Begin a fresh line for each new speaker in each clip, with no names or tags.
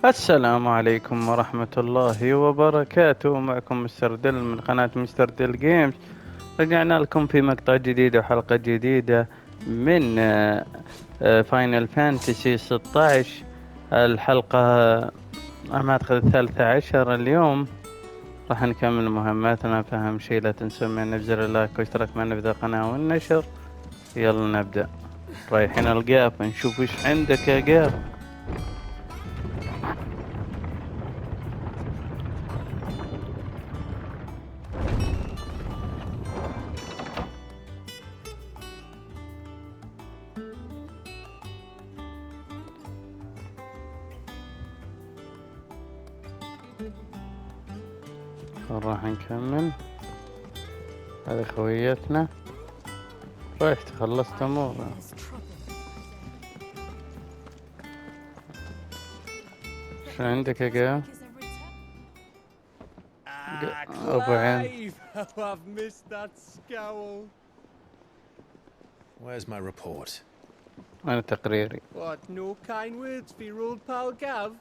السلام عليكم ورحمة الله وبركاته. معكم مستر دل من قناة مستر دل جيمز. رجعنا لكم في مقطع جديد وحلقة جديدة من فاينل فانتسي 16. الحلقة أعتقد 13 اليوم. راح نكمل مهماتنا، فأهم شي لا تنسوا من نفزر اللايك واشتراك معنا في القناة والنشر. يلا نبدأ. رايحين القاف نشوف ايش عندك يا قاف. راح نكمل. هذه خويتنا. رحت خلصت امورها. شو عندك يا قا؟ ابو عين.
I've missed that scowl.
Where's my report?
انا تقريري.
What, no kind words for your old pal Gav?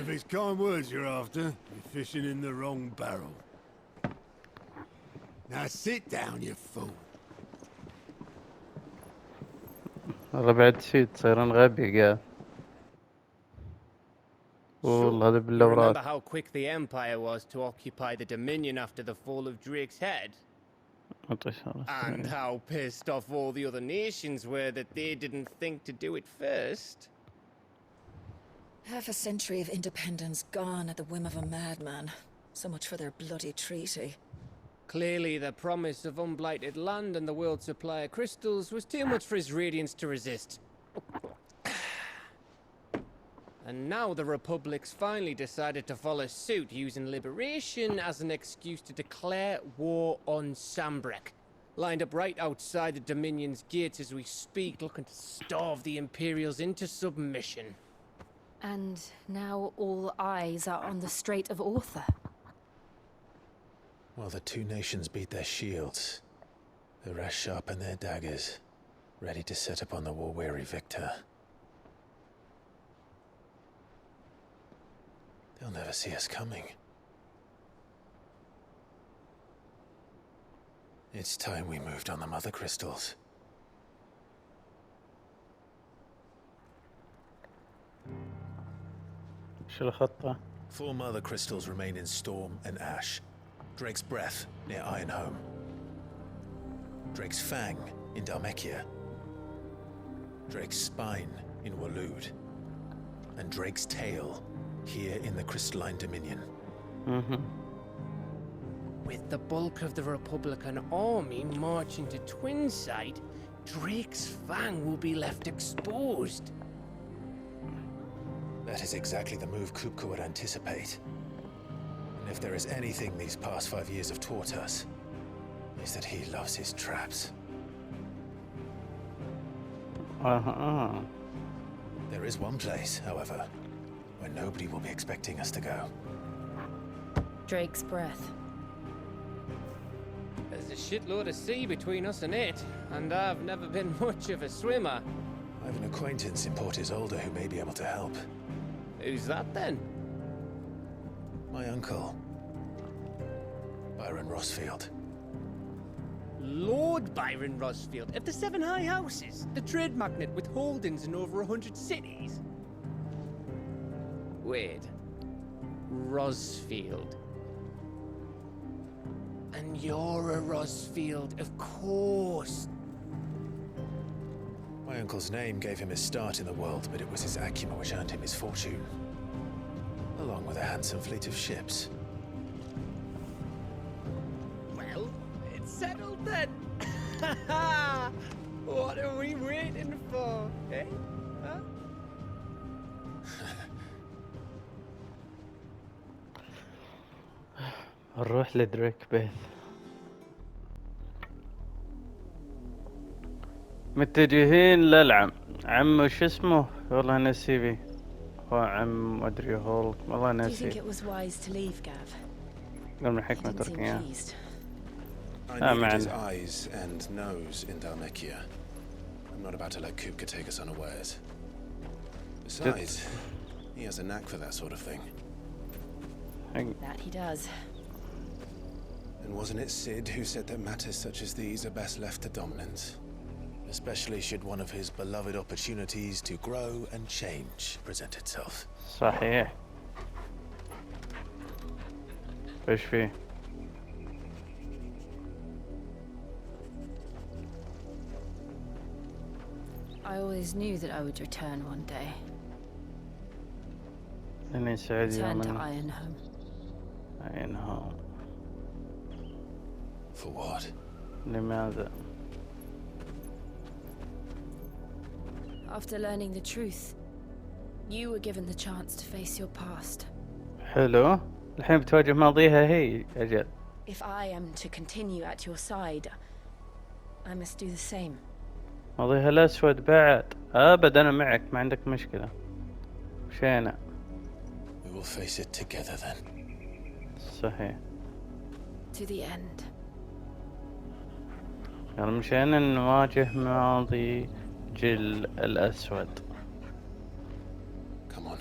If it's kind words you're after, you're fishing in the wrong barrel. Now sit down, you fool.
والله بعد شي تصيرون غبي قا. والله هذا
You
بالاوراق.
remember how quick the Empire was to occupy the Dominion after the fall of Drake's Head? And how pissed off all the other nations were that they didn't think to do it first.
Half a century of independence gone at the whim of a madman. So much for their bloody treaty.
Clearly, the promise of unblighted land and the world's supply of crystals was too much for his radiance to resist. And now the Republic's finally decided to follow suit, using liberation as an excuse to declare war on Sambrek. Lined up right outside the Dominion's gates as we speak, looking to starve the Imperials into submission.
And now all eyes are on the Strait of Author.
While the two nations beat their shields, the rest sharpen their daggers, ready to set upon the war-weary victor. They'll never see us coming. It's time we moved on the mother crystals.
شو الخطة؟
4 mother crystals remain in Storm and Ash. Drake's Breath near Ironhome. Drake's Fang in Dhalmekia. Drake's Spine in Waloed. And Drake's Tail here in the Crystalline Dominion.
With the bulk of the Republican army marching to Twinside, Drake's Fang will be left exposed.
That is exactly the move Kupka would anticipate. And if there is anything these past 5 years have taught us, is that he loves his traps. There is one place, however, where nobody will be expecting us to go.
Drake's Breath.
There's a shitload of sea between us and it, and I've never been much of a swimmer.
I have an acquaintance in Port Isolde who may be able to help.
Who's that then?
My uncle, Byron Rossfield.
Lord Byron Rossfield of the 7 High Houses, the trade magnate with holdings in over 100 cities. Wait, Rossfield. And you're a Rossfield, of course.
My uncle's name gave him his start in the world, but it was his acumen which earned him his fortune, along with a handsome fleet of ships.
Well, it's settled then. What are we waiting for, eh? Huh?
نروح لدريك بيث. متجهين للعم. عم شو اسمه؟ والله نسي بي. هو عم ادري هولك والله
Do you think
نسي.
it was wise to leave, Gav?
قال من
He
حكمة
didn't seem
تركيا.
pleased.
I needed his eyes and nose in Dhalmekia. I'm not about to let Kupka take us unawares. Besides, He has a knack for that sort of thing.
That he does.
And wasn't it Sid who said that matters such as these are best left to dominance? Especially should one of his beloved opportunities to grow and change present itself.
صحيح. ايش فيه؟
I always knew that I would return one day.
إني سعيد
Return to
يوم
Ironhome.
Ironhome.
For what?
لماذا؟
After learning the truth, you were given the chance to face your past.
حلو. الحين بتواجه ماضيها هي أجل.
If I am to continue at your side, I must do the same.
ماضيها الأسود بعد. أبد أنا معك ما عندك مشكلة. مشينا.
We will face it together then.
صحيح.
To the end.
يعني مشينا نواجه ماضي جيل الأسود.
Come on.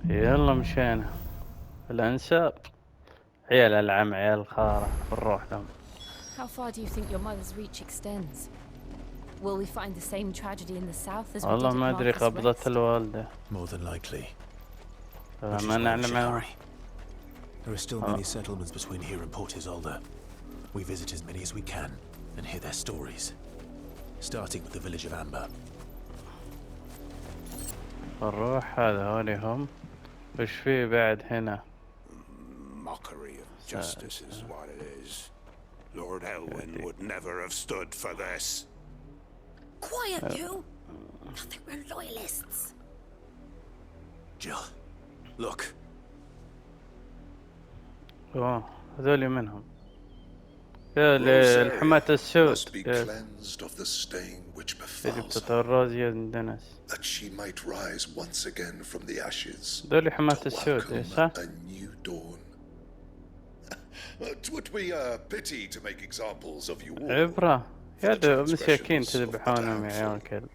يلا مشينا. الأنساب. عيال العم عيال الخارة بنروح لهم.
How far do you think your mother's reach extends? Will we find the same tragedy in the south as we did
والله
at
ما أدري
Marcus
قبضة
West?
الوالدة.
More than likely.
ما
Which is why we
نعلم
should
عنها.
hurry. There are still many settlements between here and Port Isolde. We visit as many as we can and hear their stories. Starting with the village of Amber.
نروح هذا هوني هم. وش فيه بعد هنا؟
Mockery of justice is what it is. Lord Elwyn would never have stood for this.
Quiet, you! I think we're loyalists.
Jill, look.
أوه هذول منهم. يا حماة السود.
must be cleansed of the stain which befalls her,
الروزيا دنس.
that she might rise once again from the ashes
هذول حماة
to
السود
welcome
صح؟
a new dawn. 'Twould be a pity to make examples of you all.
عبرة.
for the
يا مساكين
transgressions of the
تذبحونهم يا عيال
damsel.
الكلب.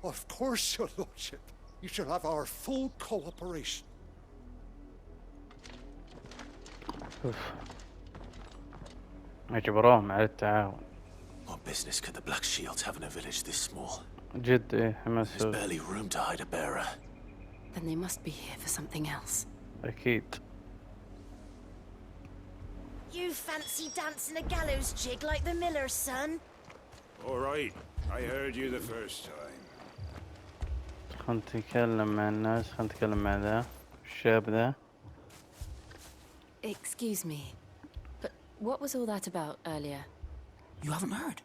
Of course, your lordship. You shall have our full cooperation.
اجبروهم على التعاون.
What business could the Black Shields have in a village this small?
جد إيه حماة
There's
السود.
barely room to hide a bearer.
Then they must be here for something else.
أكيد.
You fancy dancing a gallows jig like the miller's son?
All right. I heard you the first time.
خلنا نتكلم مع الناس. خلنا نتكلم مع ذا الشاب ذا.
Excuse me, but what was all that about earlier?
You haven't heard?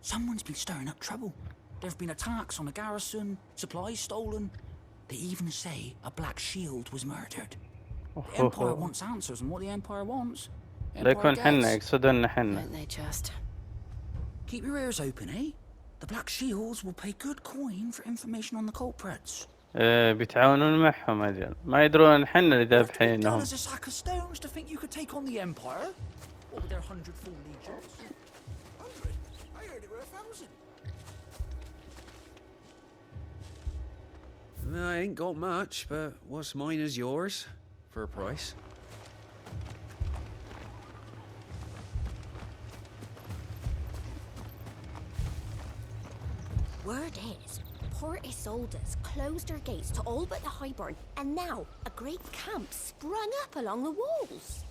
Someone's been stirring up trouble. There have been attacks on the garrison, supplies stolen. They even say a Black Shield was murdered. The Empire wants answers, and what the Empire wants, the
لا
Empire
يكون حنا
gets.
يقصدون حنا.
Don't they just?
Keep your ears open, eh? The Black Shields will pay good coin for information on the culprits.
بيتعاونون معهم أجل. ما يدرون حنا اللي
What have to be done
ذابحينهم.
as a sack of stones to think you could take on the Empire? What with their 100 full legions?
100? I heard it were 1,000.
I ain't got much, but what's mine is yours, for a price.
Word is, Port Isolde's closed her gates to all but the Highborn, and now a great camp sprung up along the walls.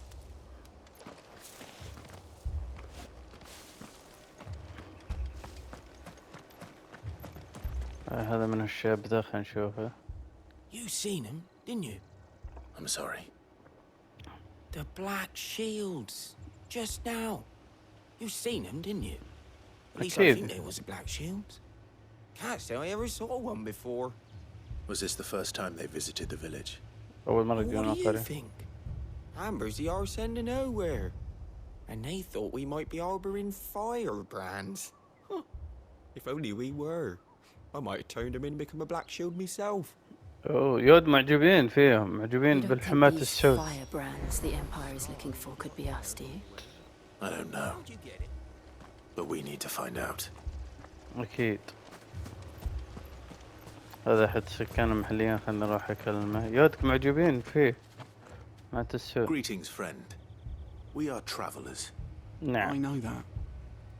هذا من الشاب ذا خلنا نشوفه.
You seen him, didn't you?
I'm sorry.
The Black Shields. Just now. You seen them, didn't you? At least I think there was a Black Shields.
Can't say I ever saw one before.
Was this the first time they visited the village?
أول مرة
What
يجون
do you
قرية.
think? Amber's the arse end of nowhere. And they thought we might be harboring firebrands. Huh. If only we were. I might have turned them in and become a Black Shield myself.
أوه يود معجبين فيهم.
You
معجبين
don't
بالحماة
think these
السود.
firebrands the Empire is looking for could be us, do you?
I don't know,
How'd you get it?
but we need to find out.
أكيد. هذا حد سكان محليين. خلنا نروح أكلمه. يودك معجبين فيه مع السود.
Greetings, friend. We are travelers.
I
نعم.
know that.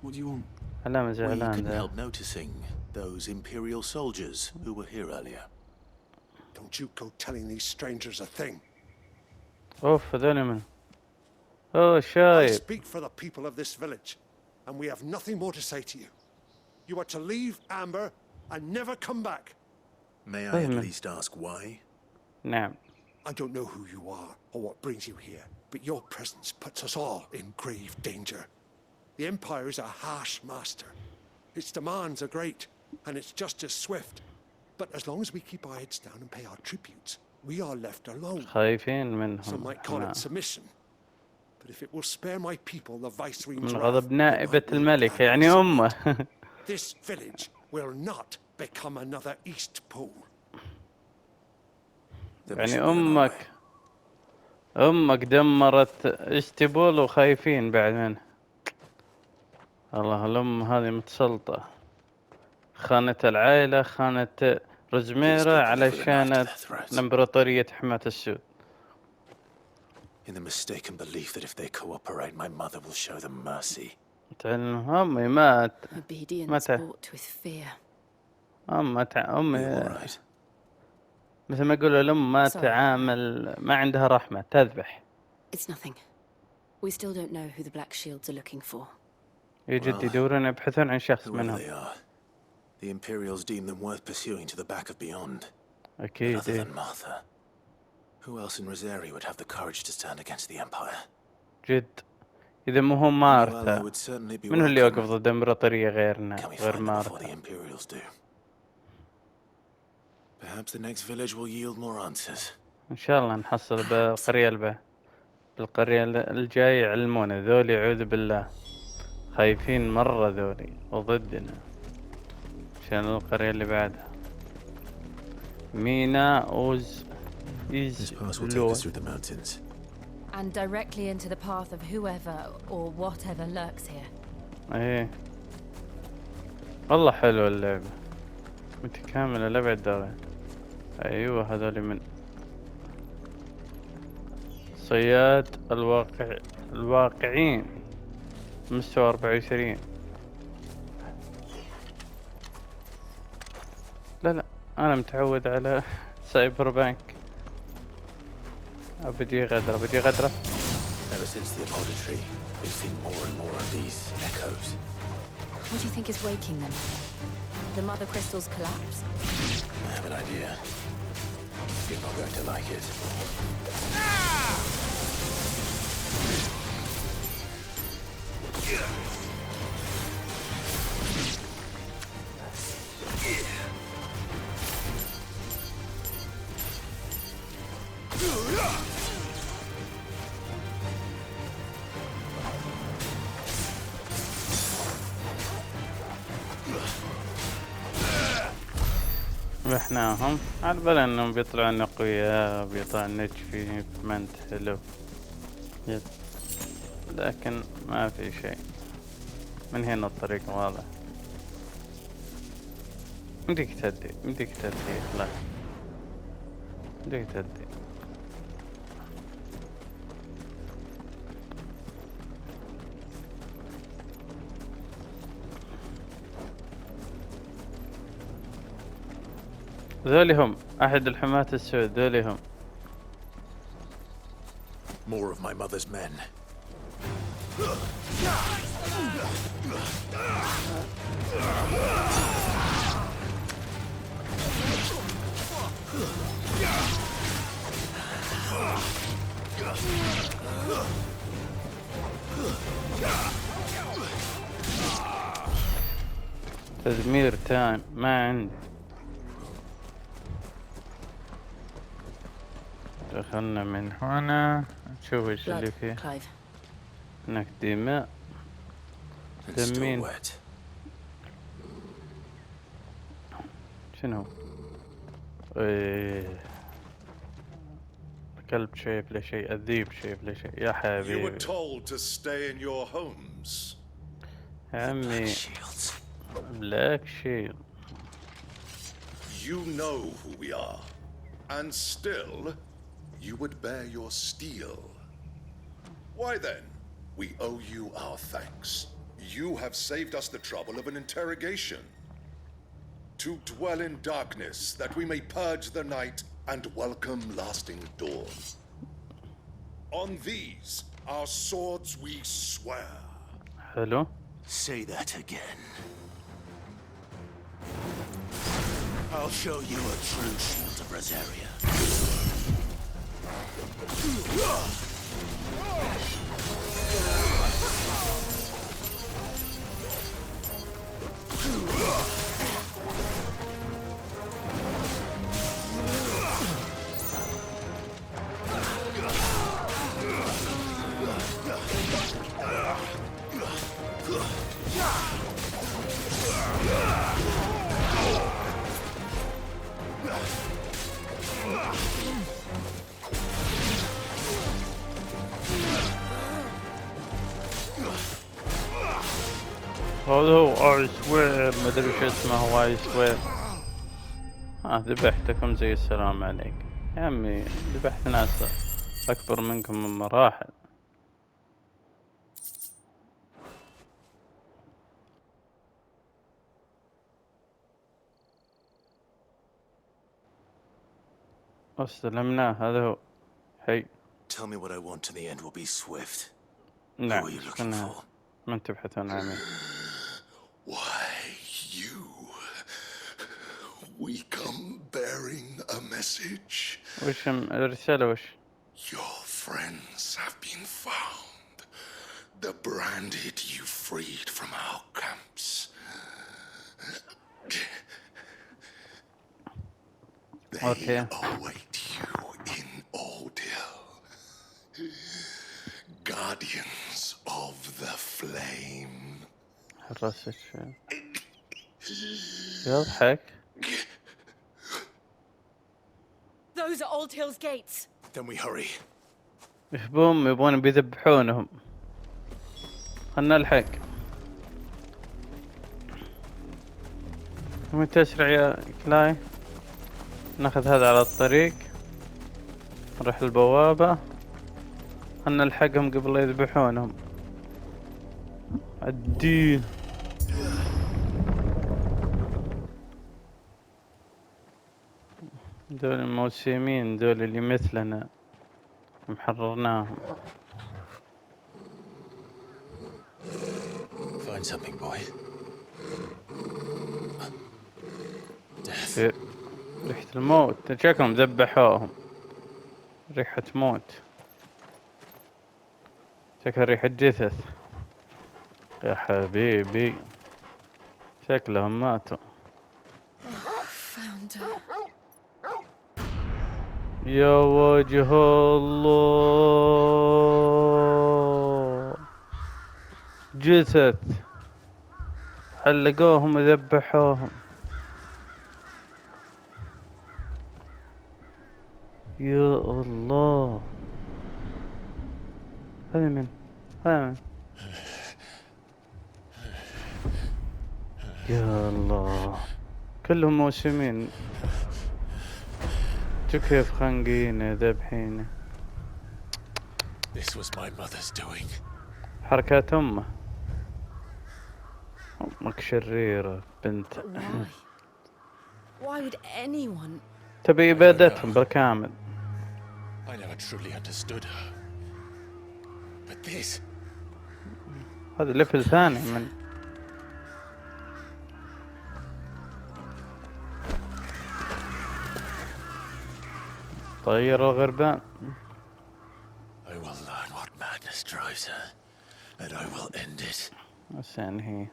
What do you want?
علامة
We
زعلان
couldn't
ذا.
help noticing those Imperial soldiers who were here earlier.
Don't you go telling these strangers a thing.
أوف هذول من. أوه
I
شايب.
speak for the people of this village, and we have nothing more to say to you. You are to leave Amber and never come back.
May I at least ask why?
نعم.
I don't know who you are or what brings you here, but your presence puts us all in grave danger. The Empire is a harsh master. Its demands are great, and its justice swift. But as long as we keep our heads down and pay our tributes, we are left alone.
خايفين منهم.
Some might call it submission. But if it will spare my people the Viceroy's
من
wrath,
غضب نائبة
then I will
الملكة
gladly
يعني
submit.
أمه.
This village will not become another East Pole.
يعني أمك دمرت اسطنبول وخايفين بعد منه. الله الأم هذه متسلطة. خانت العائلة، خانت رزميرة علشان الإمبراطورية حماة السود.
In the mistaken belief that if they cooperate, my mother will show them mercy.
تعلم أمي مات.
Obedience bought with fear.
أمي مثل ما يقولوا الأم ما تعامل، ما عندها رحمة، تذبح.
It's nothing. We still don't know who the Black Shields are looking for.
يجد يدورون يبحثون عن شخص
Whoever
منهم.
they are, the Imperials deem them worth pursuing to the back of beyond.
أكيد.
Other than Martha, who else in Rosari would have the courage to stand against the Empire?
جد. إذا مو هو مارتا، من هو اللي يوقف ضد الإمبراطورية غيرنا، غير مارتا؟
Perhaps the next village will yield more answers.
إن شاء الله نحصل بالقرية الجاية يعلمونا. ذولي أعوذ بالله خايفين مرة ذولي وضدنا. عشان القرية اللي بعدها مينا
This pass will take us through the mountains.
And directly into the path of whoever or whatever lurks here.
ايه والله حلوة اللعبة متكاملة لأبعد درجة. ايوه هذول من صياد الواقعين مستوى 24. لا انا متعود على سايبر بانك. بدي غدرة.
Ever since the apothecary, we've seen more and more of these echoes.
What do you think is waking them? The mother crystal's collapse?
I have an idea. You're not going to like it.
رحناهم على بال انهم بيطلعون اقوياء بيطلع نجفي منت حلو، لكن ما في شيء. من هنا الطريق واضح. بدك تهدي خلاص بدك تهدي. ذولي هم أحد الحماة السود. ذولي هم.
More of my mother's men.
تدمير تام ما عندي. دخلنا من هنا نشوف ايش اللي فيه. هناك دماء دمين. شنو؟ ايه الكلب شايف له شيء، الذيب شايف له شيء. يا حبيبي
You were told to stay in your homes.
عمي بلاك شيلد.
You know who we are. And still, you would bear your steel. Why then, we owe you our thanks. You have saved us the trouble of an interrogation. To dwell in darkness, that we may purge the night and welcome lasting dawn. On these, our swords we swear.
حلو.
Say that again. I'll show you a true shield of Rosaria.
هذا هو اي سوير، ما ادري وش اسمه، هو اي سوير. ذبحتكم زي السلام عليك يا عمي، ذبحت ناس اكبر منكم من مراحل. استلمناه، هذا هو. هي
Tell me what I want and the end will be swift.
نعم.
Who are you looking for?
من تبحثون عنه؟
Why, you... We come bearing a message.
وش الرسالة وش؟
Your friends have been found. The branded you freed from our camps. They await you in Ordeal. Guardians of the Flame.
حراسة يضحك.
Those are Old Hill's gates.
Then we hurry.
يبون بيذبحونهم. خلنا نلحق. متى تسرع يا كلاي؟ ناخذ هذا على الطريق، نروح البوابة، خلنا نلحقهم قبل لا يذبحونهم. الدين دول الموسمين، دول اللي مثلنا محررناهم.
Find something, boy. Death.
ريحة الموت، شكلهم ذبحوهم. ريحة موت، شكل ريحة جثث. يا حبيبي شكلهم ماتوا. يا وجه الله، جثث حلقوهم وذبحوهم. يا الله، هذا من يا الله، كلهم موسمين. شو كيف خنقينه ذبحينه.
This was my mother's doing.
حركات امه. امك شريرة بنت.
Why would anyone?
تبي ابادتهم بالكامل.
I never truly understood her. But this.
هذا ليفل ثاني من. طير الغربان.
I will learn what madness drives her, and I will end it.
وسأنهي.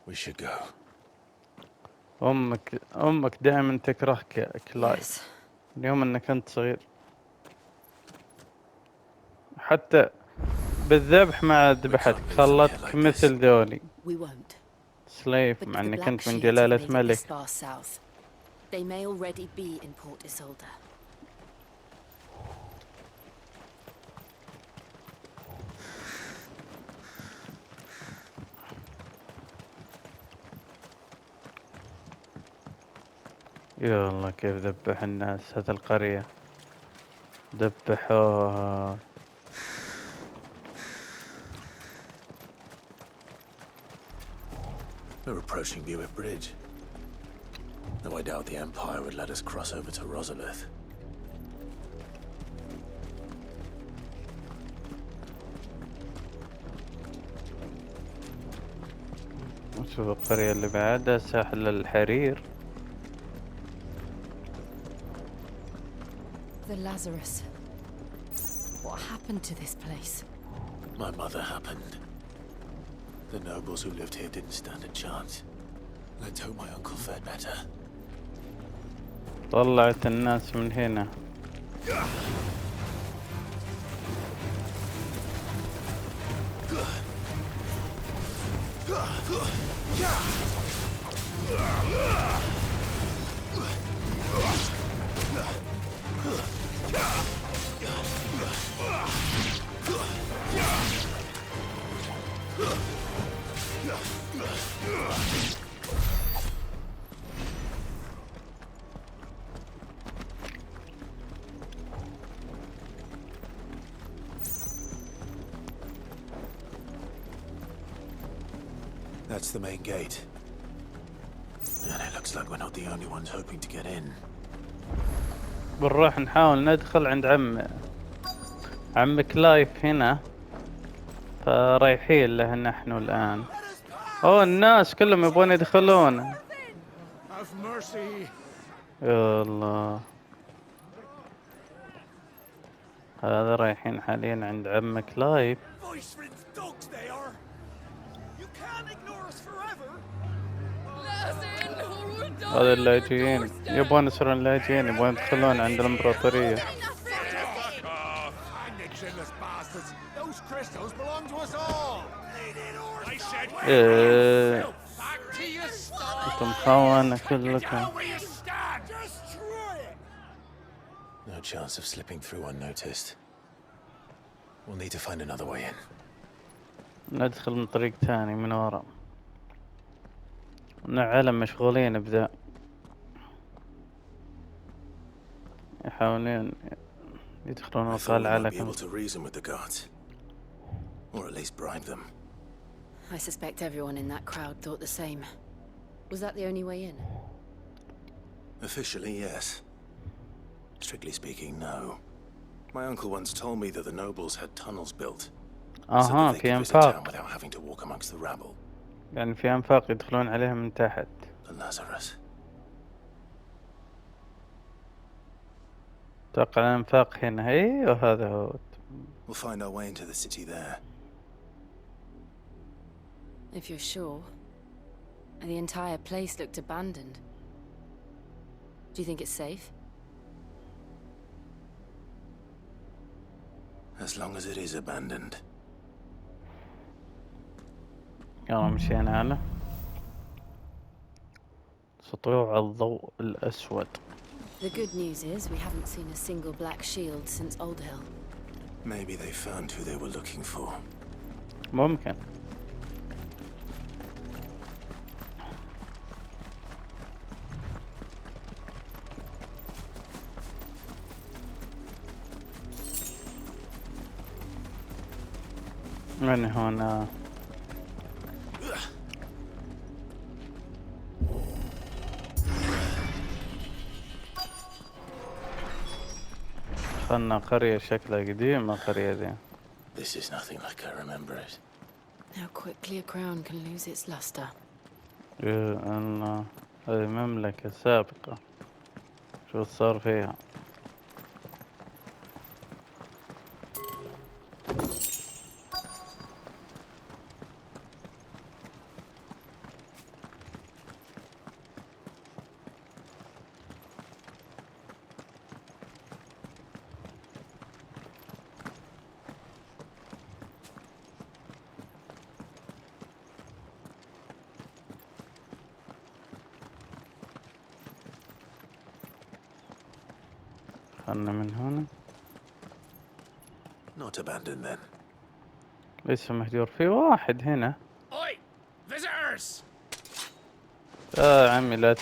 We should go.
أمك دائما تكرهك يا كلايف. اليوم انك انت صغير، حتى بالذبح ما ذبحتك، خلتك مثل ذولي سليف، مع انك انت من جلالة ملك.
They may already be in Port Isolde.
يا الله كيف ذبح الناس هذا القرية، ذبحوها.
We're approaching Buick Bridge. Though I doubt the Empire would let us cross over to Rosalith.
نشوف القرية اللي بعدها ساحل الحرير.
The Lazarus. What happened to this place?
My mother happened. The nobles who lived here didn't stand a chance. Let's hope my uncle fared better.
طلعت الناس من هنا.
That's the main gate. And it looks like we're not the only ones hoping to get in.
بنروح نحاول ندخل عند عم كلايف هنا، فرايحين له نحن الآن. اوه الناس كلهم يبغون يدخلون. يا الله، هذا رايحين حاليا عند عم كلايف. هذا اللاجئين يبغون يصيرون لاجئين، يبغون يدخلون عند الامبراطورية. انتم خونة كلكم.
No chance of slipping through unnoticed. We'll need to find another way in.
ندخل من طريق ثاني من ورا. نعلم مشغولين بذا، يحاولون يدخلون القلعة لكن
I suspect everyone in that crowd thought the same. Was that the only way in?
Officially, yes. Strictly speaking, no. My uncle once told me that the nobles had tunnels built so that they could visit town without having to walk amongst the rabble.
يعني في أنفاق يدخلون عليها من تحت.
The Lazarus.
أتوقع الأنفاق هنا. أيوه هذا هو.
We'll find our way into the city there.
If you're sure. The entire place looked abandoned. Do you think it's safe?
As long as it is abandoned.
يلا مشينا على سطوع الضوء الأسود.
The good news is we haven't seen a single black shield since Old Hill.
Maybe they found who they were looking for.
ممكن. من هنا دخلنا قرية شكلها قديمة قرية دي.
This is nothing like I remember it.
How quickly a crown can lose its luster.
يا الله، هذه مملكة سابقة، شو صار فيها؟ خلنا من هنا.
Not abandoned then.
لسه مهجور. في واحد هنا.
Oi! Visitors!
يا عمي لا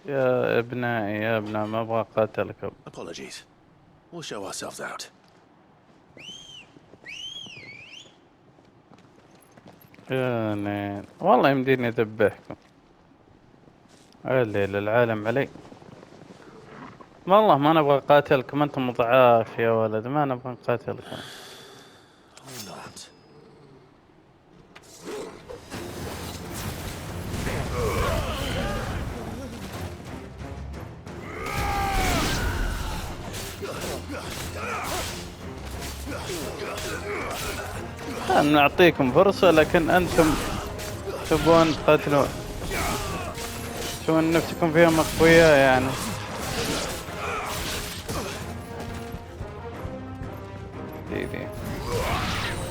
يا ابنائي يا ابناء ما ابغى اقاتلكم.
Apologies. We'll show ourselves out.
يا نين والله يمديني اذبحكم. الليل العالم علي. والله ما نبغى نقاتلكم، انتم ضعاف يا ولد، ما نبغى نقاتلكم.
Or not.
نعطيكم فرصة لكن انتم تبون تقاتلون، تشوفون نفسكم فيهم اقوياء يعني. دي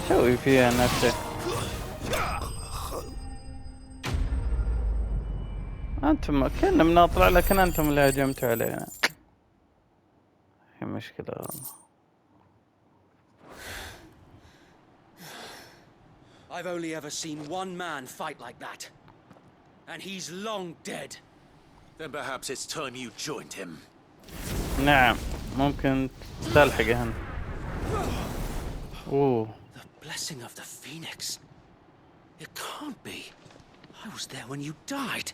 سوي فيها نفسك. انتم كنا بنطلع لكن انتم اللي هجمتوا علينا. هي مشكلة والله.
I've only ever seen one man fight like that. And he's long dead.
Then perhaps it's time you joined him.
نعم ممكن تلحقه هنا. اوه
The blessing of the Phoenix. It can't be. I was there when you died.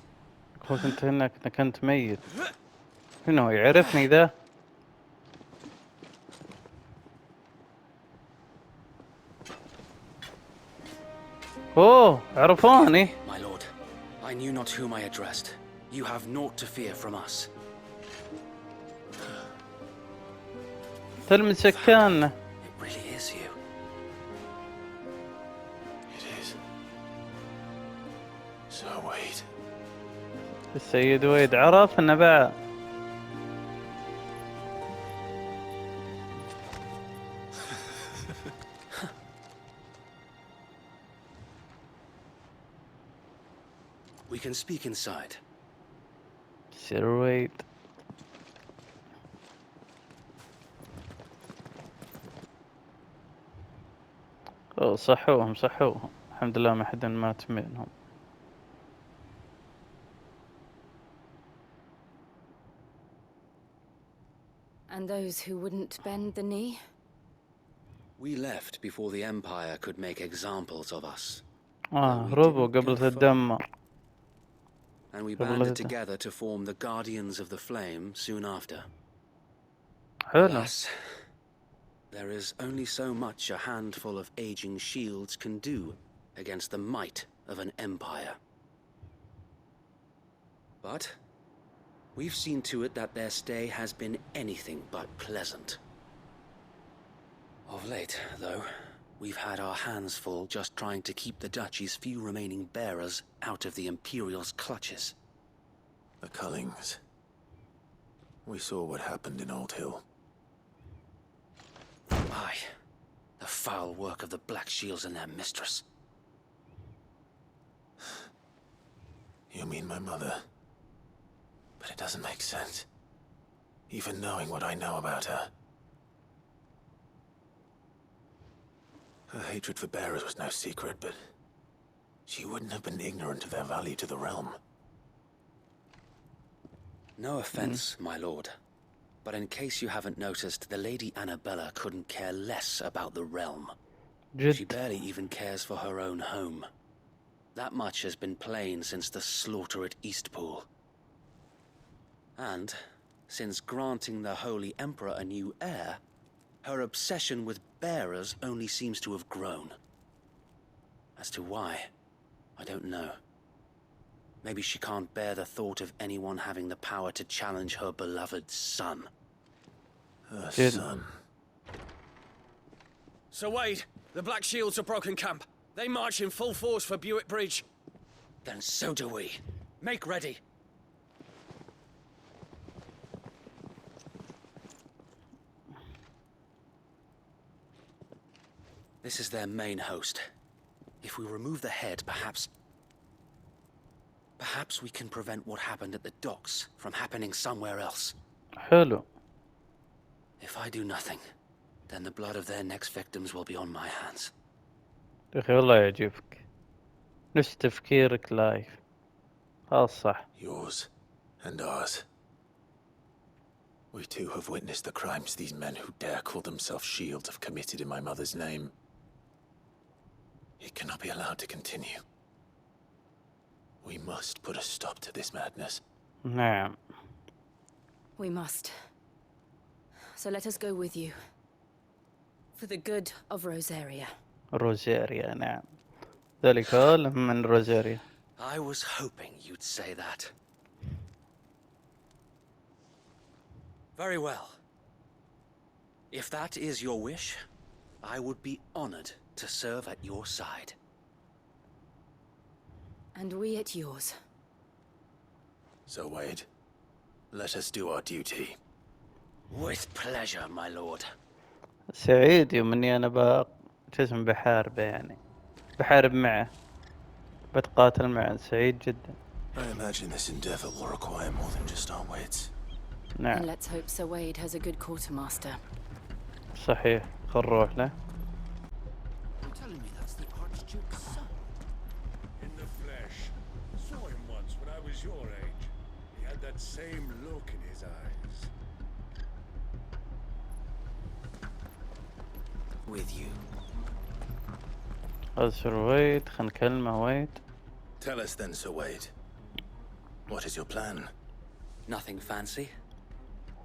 قلت انت هناك كنت ميت. شنو يعرفني ذا؟ اوه عرفوني.
My lord, I knew not whom I addressed. You have naught to fear from us.
تلمس سكاننا.
It really is you.
It is. So wait.
السيد ويد عرفنا بعد.
We can speak inside.
سير ويد. اوه صحوهم صحوهم، الحمد لله ما حد مات منهم.
And those who wouldn't bend the knee?
We left before the Empire could make examples of us.
هربوا قبل تدمر.
And we banded together to form the Guardians of the Flame soon after. Alas, there is only so much a handful of aging shields can do against the might of an empire. But we've seen to it that their stay has been anything but pleasant. Of late, though, we've had our hands full just trying to keep the Duchy's few remaining bearers out of the Imperial's clutches.
The Cullings. We saw what happened in Old Hill.
Aye, the foul work of the Black Shields and their mistress.
You mean my mother? But it doesn't make sense. Even knowing what I know about her. Her hatred for bearers was no secret, but she wouldn't have been ignorant of their value to the realm.
No offense, my lord, but in case you haven't noticed, the Lady Annabella couldn't care less about the realm. She barely even cares for her own home. That much has been plain since the slaughter at Eastpool. And since granting the Holy Emperor a new heir, her obsession with bearers only seems to have grown. As to why, I don't know. Maybe she can't bear the thought of anyone having the power to challenge her beloved son.
Her son.
Sir Wade, the Black Shields have broken camp. They march in full force for Buick Bridge.
Then so do we. Make ready. This is their main host. If we remove the head, perhaps we can prevent what happened at the docks from happening somewhere else.
حلو.
If I do nothing, then the blood of their next victims will be on my hands.
يا أخي والله يعجبك. نفس تفكيرك لايف. صح.
Yours And ours. We too have witnessed the crimes these men who dare call themselves shields have committed in my mother's name. It cannot be allowed to continue. We must put a stop to this madness.
نعم.
We must. So let us go with you. For the good of Rosaria.
روزاريا نعم. ذلك من روزاريا.
I was hoping you'd say that. Very well. If that is your wish, I would be honored to serve at your side.
And we at yours.
So, Wade, let us do our duty.
With pleasure, my lord.
سعيد يوم اني انا جسم بحاربه يعني. بحارب معه. بتقاتل معه سعيد جدا.
I imagine this endeavor will require more than just our wits.
نعم.
And let's hope Sir Wade has a good quartermaster.
صحيح. خل نروح له.
You're telling me that's the Archduke's son?
In the flesh. Saw him once when I was your age. He had that same look in his eyes.
With you.
هذا سر ويد. خل نكلمه ويد.
Tell us then, Sir Wade. What is your plan?
Nothing fancy.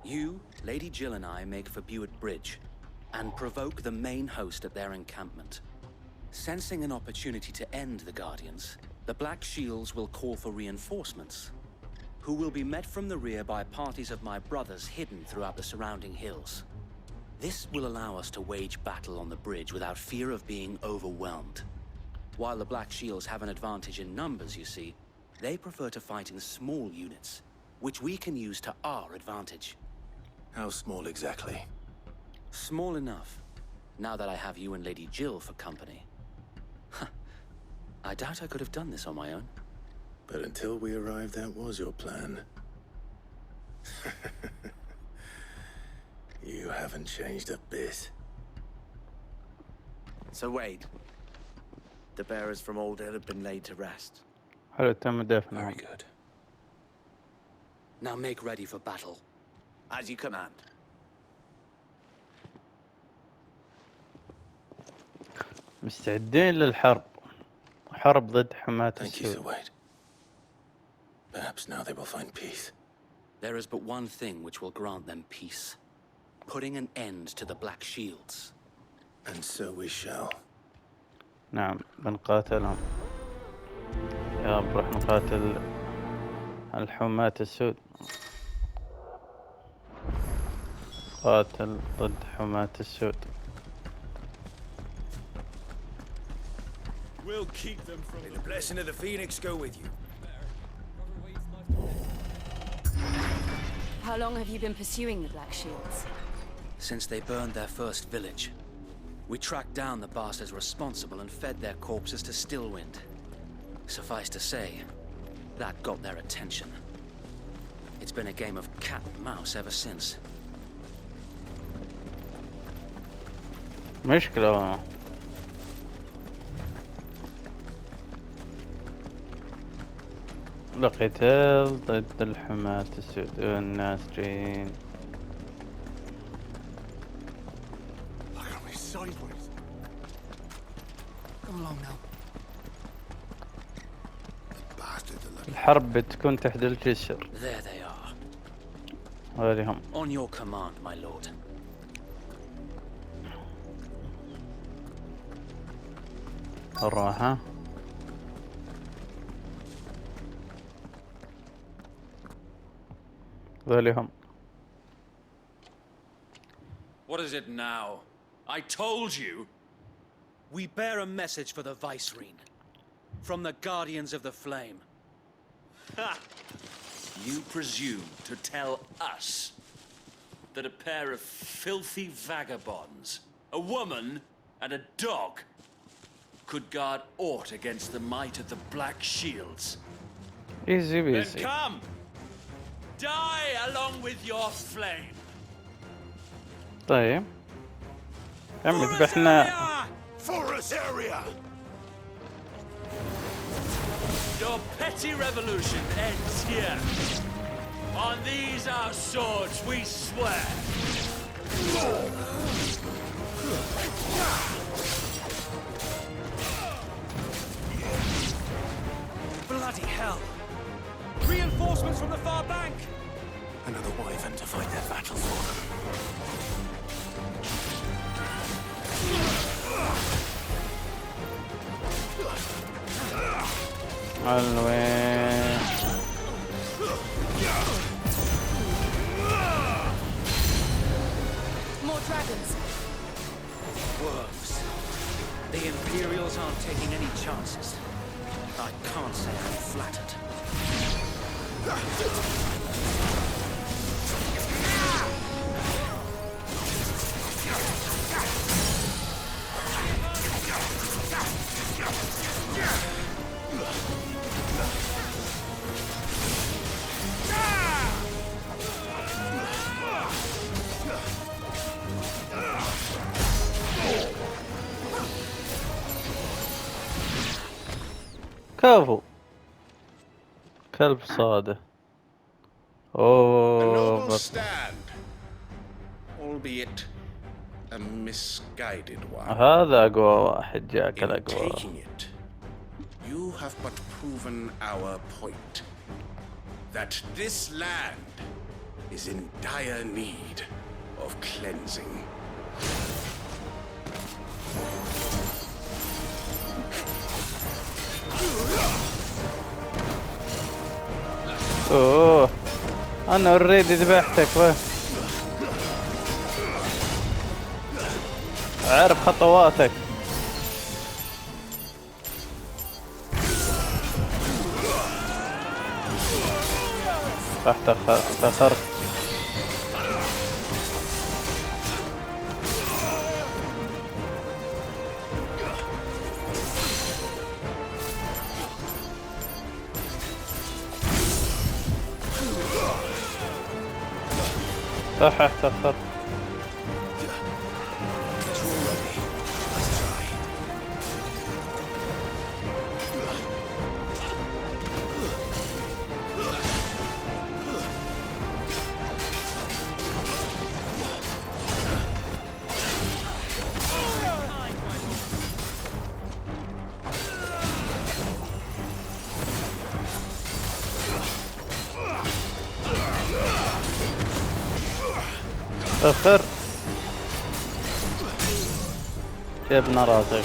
You, Lady Jill and I make for Buett Bridge and provoke the main host at their encampment. Sensing an opportunity to end the Guardians, the Black Shields will call for reinforcements, who will be met from the rear by parties of my brothers hidden throughout the surrounding hills. This will allow us to wage battle on the bridge without fear of being overwhelmed. While the Black Shields have an advantage in numbers, you see, they prefer to fight in small units, which we can use to our advantage.
How small exactly?
Small enough, now that I have you and Lady Jill for company. I doubt I could have done this on my own.
But until we arrived, that was your plan. You haven't changed a bit.
So Wade, the bearers from Old Hill have been laid to rest.
حلو تم دفنه.
Very good. Now make ready for battle.
As you command.
مستعدين للحرب. حرب ضد حماة
Thank you, Sir
السود.
Wade. Perhaps now they will find peace.
There is but one thing which will grant them peace. Putting an end to the Black Shields.
And so we shall.
نعم بنقاتلهم. يا بروح نقاتل الحماة السود. قاتل ضد حماة السود.
We'll keep them from the blessing of the Phoenix go with you.
How long have you been pursuing the Black Shields?
Since they burned their first village. We tracked down the bastards responsible and fed their corpses to Stillwind. Suffice to say, that got their attention. It's been a game of cat and mouse ever since.
مشكلة. القتال ضد الحماة السود. الناس جايين.
Look at me sideways.
Come along now.
الحرب بتكون تحت الجسر.
There they are.
هذي هم.
On your command, my lord.
الراحة. هذي هم.
What is it now? I told you! We bear a message for the Vicereine. From the Guardians of the Flame. Ha! You presume to tell us that a pair of filthy vagabonds, a woman and a dog, could guard aught against the might of the Black Shields?
Easy
Then
easy.
come! Die along with your flame!
طيب. عم ذبحنا.
Forest area!
Your petty revolution ends here. On these our swords, we swear.
Bloody hell! Reinforcements from the far bank! Another wyvern to fight their battles for them.
حلوين.
More dragons.
Worms. The Imperials aren't taking any chances. I can't say I'm flattered.
كفو. كلب صاده.
A
اوه
noble stand, albeit a misguided one.
هذا اقوى واحد جاك
In
الاقوى.
taking it, you have but proven our point. That this land is in dire need of cleansing.
اوه انا اوريدي ذبحتك اعرف خطواتك. راح تخرت. صح تخرت. اخر جبنا راسك.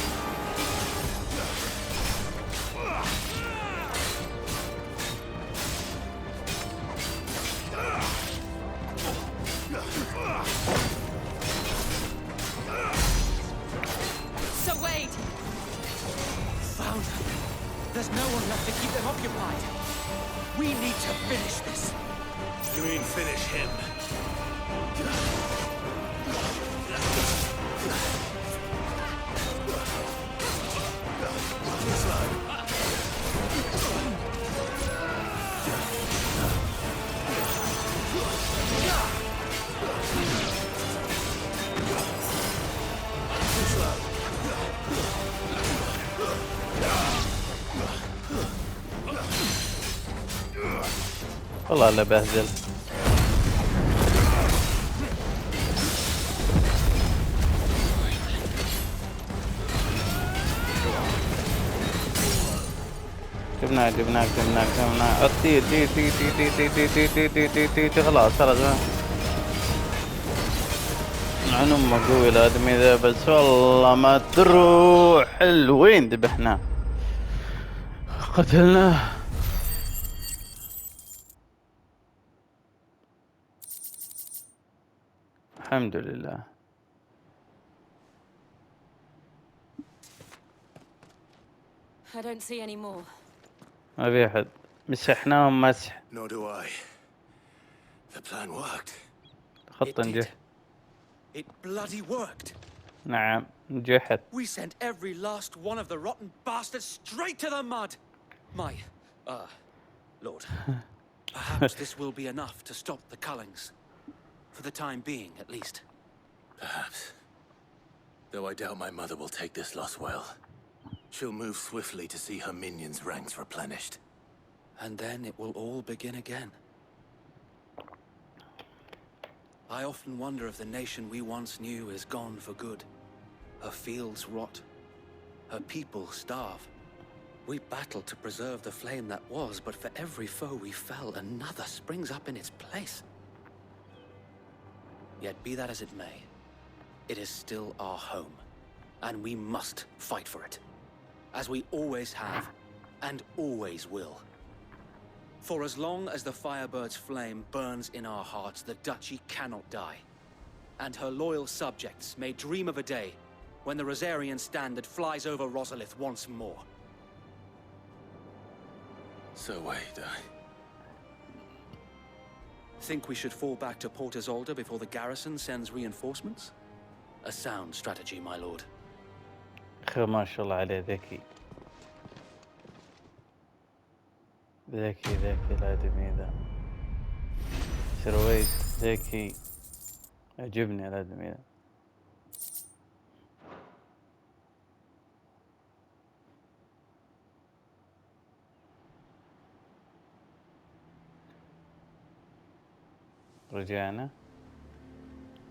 So wait.
Found them. There's no one left to keep them occupied. We need to finish this.
You mean finish him?
والله لا بهزل. جبناك تي تي تي تي تي تي تي تي تي تي تي تي تي خلاص عن امه قوي الادمي ذا، بس والله ما تروح. حلوين ذبحناه قتلناه. الحمد لله.
I don't see any more.
ما في أحد. مسحناهم مسح.
Nor do I. The plan worked.
خطة نجح.
It bloody worked.
نعم نجحت.
We sent every last one of the rotten bastards straight to the mud. My, Lord, perhaps this will be enough to stop the Cullings. For the time being, at least.
Perhaps. Though I doubt my mother will take this loss well. She'll move swiftly to see her minions' ranks replenished.
And then it will all begin again. I often wonder if the nation we once knew is gone for good. Her fields rot. Her people starve. We battled to preserve the flame that was, but for every foe we fell, another springs up in its place. Yet be that as it may, it is still our home, and we must fight for it, as we always have, and always will. For as long as the Firebird's flame burns in our hearts, the Duchy cannot die, and her loyal subjects may dream of a day when the Rosarian standard flies over Rosalith once more.
So wait,
Think we should fall back to Port Isolde before the garrison sends reinforcements? A sound strategy, my lord.
ما شاء الله عليه ذكي ذكي الآدمي ذا سرويد ذكي عجبني الآدمي ذا. رجعنا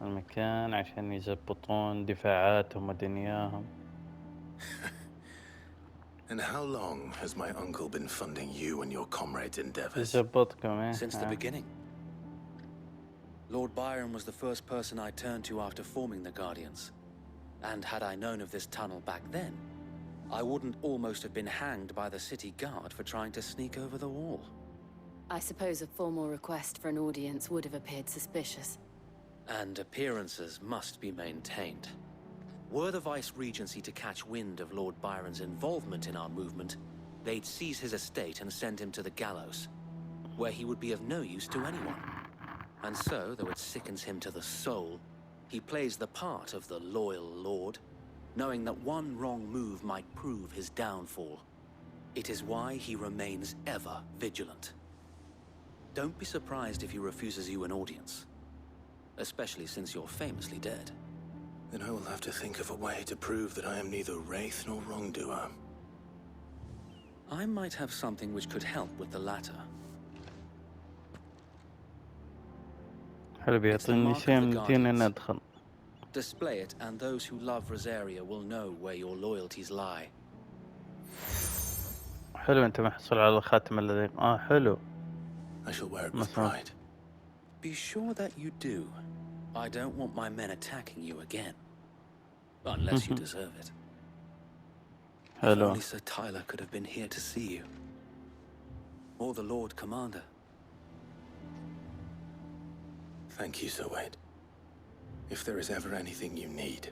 المكان عشان يزبطون دفاعاتهم ودنياهم.
And how long has my uncle been funding you and your comrades' endeavors?
يزبطكم
Since the beginning. Lord Byron was the first person I turned to after forming the Guardians. And had I known of this tunnel back then, I wouldn't almost have been hanged by the city guard for trying to sneak over the wall.
I suppose a formal request for an audience would have appeared suspicious.
And appearances must be maintained. Were the Vice-Regency to catch wind of Lord Byron's involvement in our movement, they'd seize his estate and send him to the gallows, where he would be of no use to anyone. And so, though it sickens him to the soul, he plays the part of the loyal lord, knowing that one wrong move might prove his downfall. It is why he remains ever vigilant. Don't be surprised if he refuses you an audience, especially since you're famously dead.
Then I will have to think of a way to prove that I am neither wraith nor wrongdoer.
I might have something which could help with the latter.
حلو بيعطيني شيء من دين ندخل.
Display it, and those who love Rosaria will know where your loyalties lie.
حلو أنت محصل على الخاتم الذي حلو.
I shall wear it with pride.
Be sure that you do. I don't want my men attacking you again. Unless you deserve it. If only Sir Tyler could have been here to see you. Or the Lord Commander.
Thank you, Sir Wade. If there is ever anything you need.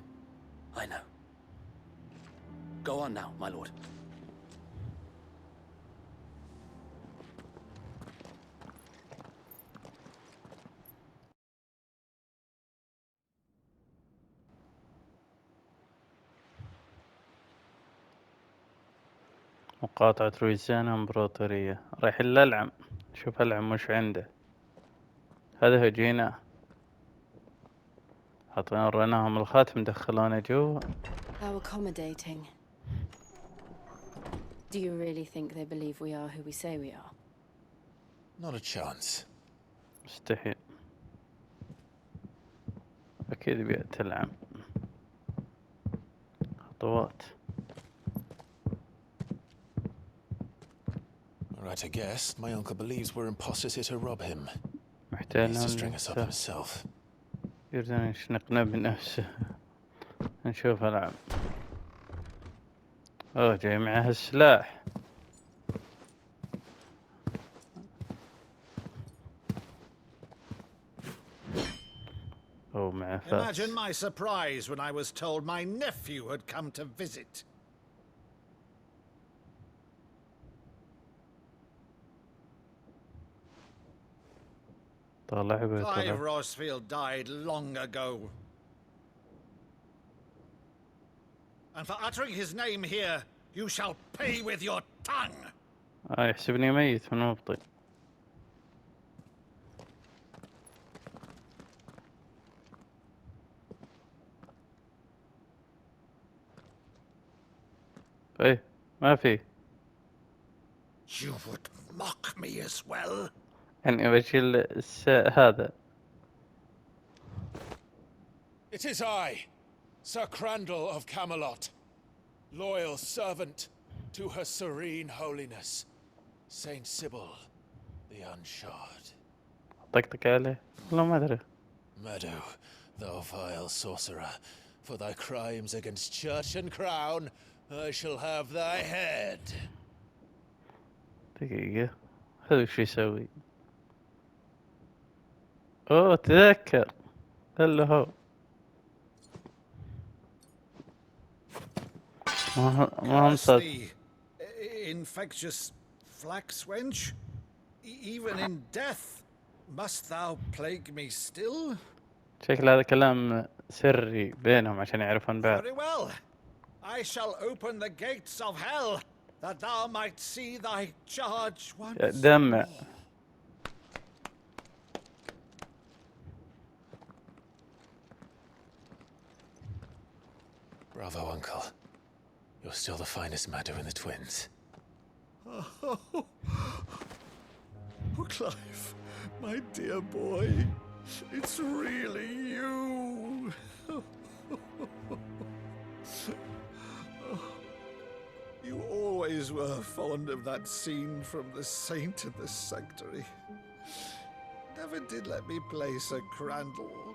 I know. Go on now, my lord.
مقاطعة رويزانا امبراطورية. رايح للألعم شوف العم وش عنده. هذا هجينا وريناهم الخاتم دخلونا جوا.
How accommodating. Do you really think they believe we are who we say we are?
Not a chance.
مستحيل. أكيد بيئة العم. خطوات.
Right, I guess. My uncle believes we're imposters here to rob him. He
محتاجين
needs to string us up himself.
يريدون يشنقنا بنفسه. نشوف العم. جاي معه السلاح. معه فاس.
Imagine my surprise when I was told my nephew had come to visit. Clive Rosfield died long ago. And for uttering his name here, you shall pay with your tongue.
يحسبني ميت من مبطي. ما في.
You would mock me as well.
يعني بشيل هذا.
It is I, Sir Crandall of Camelot, loyal servant to Her Serene Holiness, Saint Sybil the Unshod.
طقطق عليه والله ما أدري.
Meadow, thou vile sorcerer, for thy crimes against church and crown, I shall have thy head.
دقيقة هذا وش يسوي؟ أوه تذكر هلا هو ما هم صد.
The infectious flax wench? Even in death, must thou plague me still?
شكل هذا كلام سري بينهم عشان يعرفون بعض.
Very well. I shall open the gates of hell, that thou might see thy charge once
دمع.
more.
Bravo, Uncle. You're still the finest Meadow in the twins.
Oh, Clive, my dear boy, it's really you. You always were fond of that scene from The Saint and the Sanctuary. Never did let me play Sir Crandall.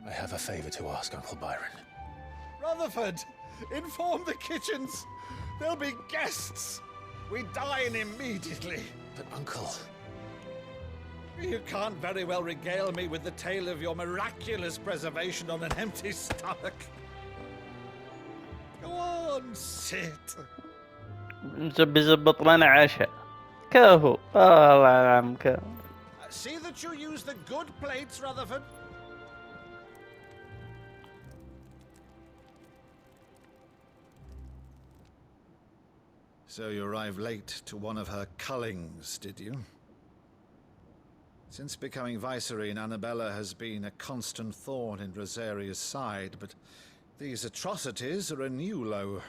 I have a favor to ask, Uncle Byron.
Rutherford, inform the kitchens. There'll be guests. We dine immediately.
But, Uncle...
You can't very well regale me with the tale of your miraculous preservation on an empty stomach. Go on, sit.
بيزبط لنا عشاء. كفو. الله يعلم كفو.
See that you use the good plates, Rutherford. So you arrived late to one of her cullings, did you? Since becoming Vicereine, Annabella has been a constant thorn in Rosaria's side, but these atrocities are a new low.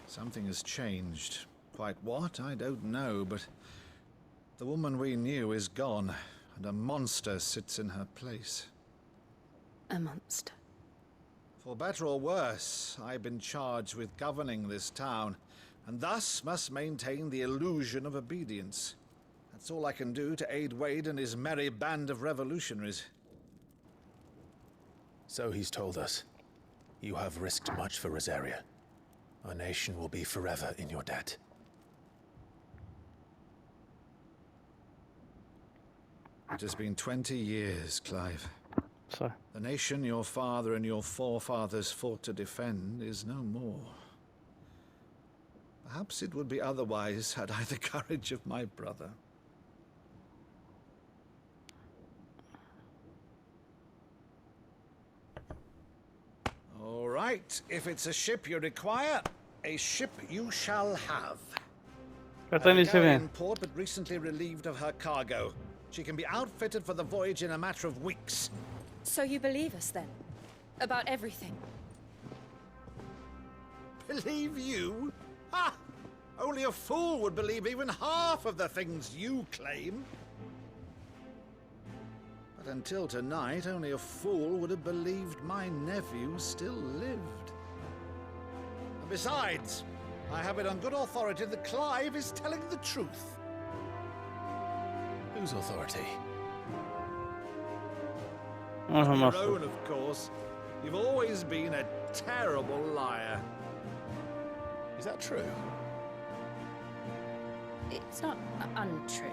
Something has changed. Quite what, I don't know, but the woman we knew is gone, and a monster sits in her place.
A monster.
For better or worse, I've been charged with governing this town, and thus must maintain the illusion of obedience. That's all I can do to aid Wade and his merry band of revolutionaries.
So he's told us. You have risked much for Rosaria. Our nation will be forever in your debt.
It has been 20 years, Clive.
So.
The nation your father and your forefathers fought to defend is no more. Perhaps it would be otherwise had I the courage of my brother. All right, if it's a ship you require, a ship you shall have. In port, but recently relieved of her cargo. She can be outfitted for the voyage in a matter of weeks.
So you believe us then? About everything?
Believe you? Ha! Only a fool would believe even half of the things you claim. But until tonight, only a fool would have believed my nephew still lived. And besides, I have it on good authority that Clive is telling the truth.
Whose authority?
Your own, of course. You've always been a terrible liar.
Is that true?
It's not untrue.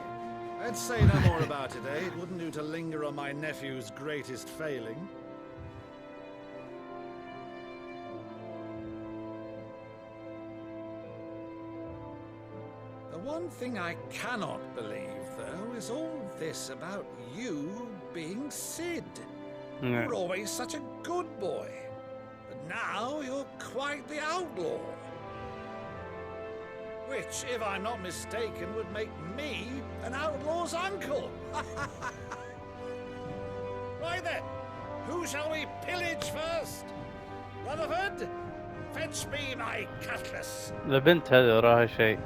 Let's say no more about it, eh? It wouldn't do to linger on my nephew's greatest failing. The one thing I cannot believe, though, is all this about you being Sid. You were always such a good boy, but now you're quite the outlaw. Which, if I'm not mistaken, would make me an outlaw's uncle. Right then, who shall we pillage first? Rutherford, fetch me my cutlass.
البنت هذه وراها شيء.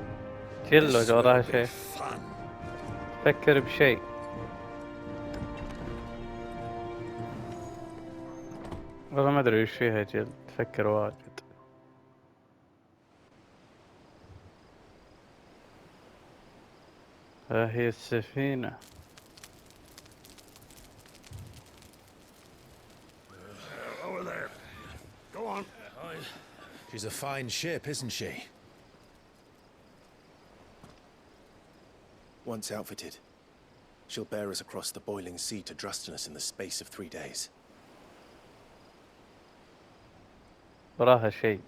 جل وراها شيء. فكر بشيء. والله ما ادري وش فيها جل، تفكر واجد. ها هي السفينة.
Over there. Go on.
She's a fine ship, isn't she?
Once outfitted, she'll bear us across the boiling sea to Drustinus in the space of 3 days.
وراها شيء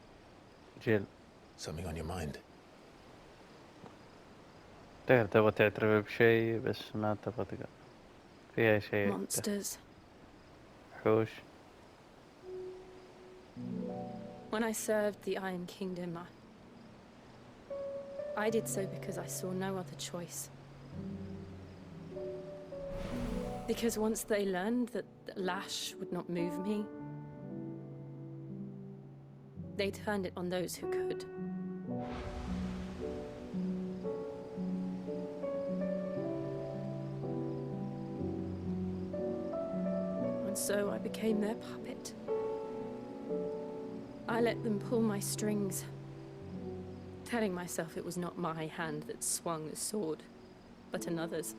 جل.
Something on your mind?
تبغى تعترف بشيء بس ما تبغى تقول فيها شيء.
Monsters.
حوش.
When I served the Iron Kingdom, I did so because I saw no other choice. Because once they learned that the lash would not move me, they turned it on those who could. And so I became their puppet. I let them pull my strings, telling myself it was not my hand that swung the sword, but another's.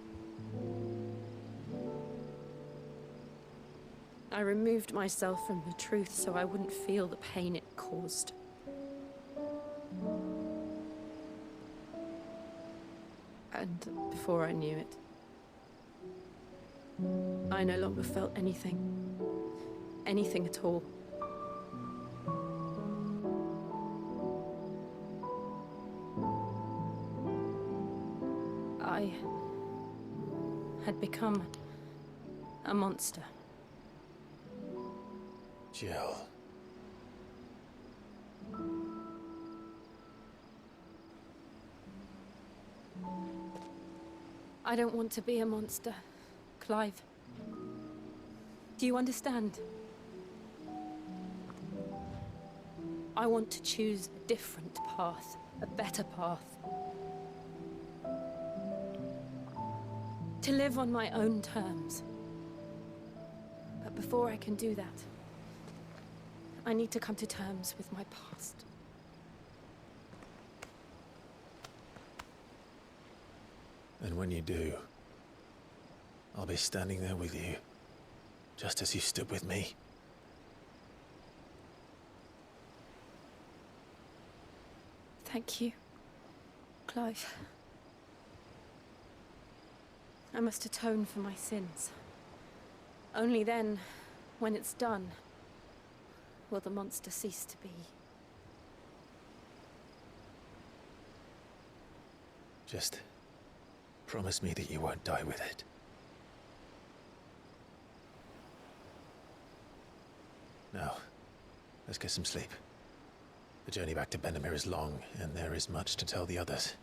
I removed myself from the truth so I wouldn't feel the pain it caused. And before I knew it, I no longer felt anything. Anything at all. I had become a monster.
Jill.
I don't want to be a monster, Clive. Do you understand? I want to choose a different path, a better path. To live on my own terms. But before I can do that, I need to come to terms with my past.
And when you do, I'll be standing there with you, just as you stood with me.
Thank you, Clive. I must atone for my sins. Only then, when it's done, will the monster cease to be.
Just promise me that you won't die with it. Now, let's get some sleep. The journey back to Benamir is long, and there is much to tell the others.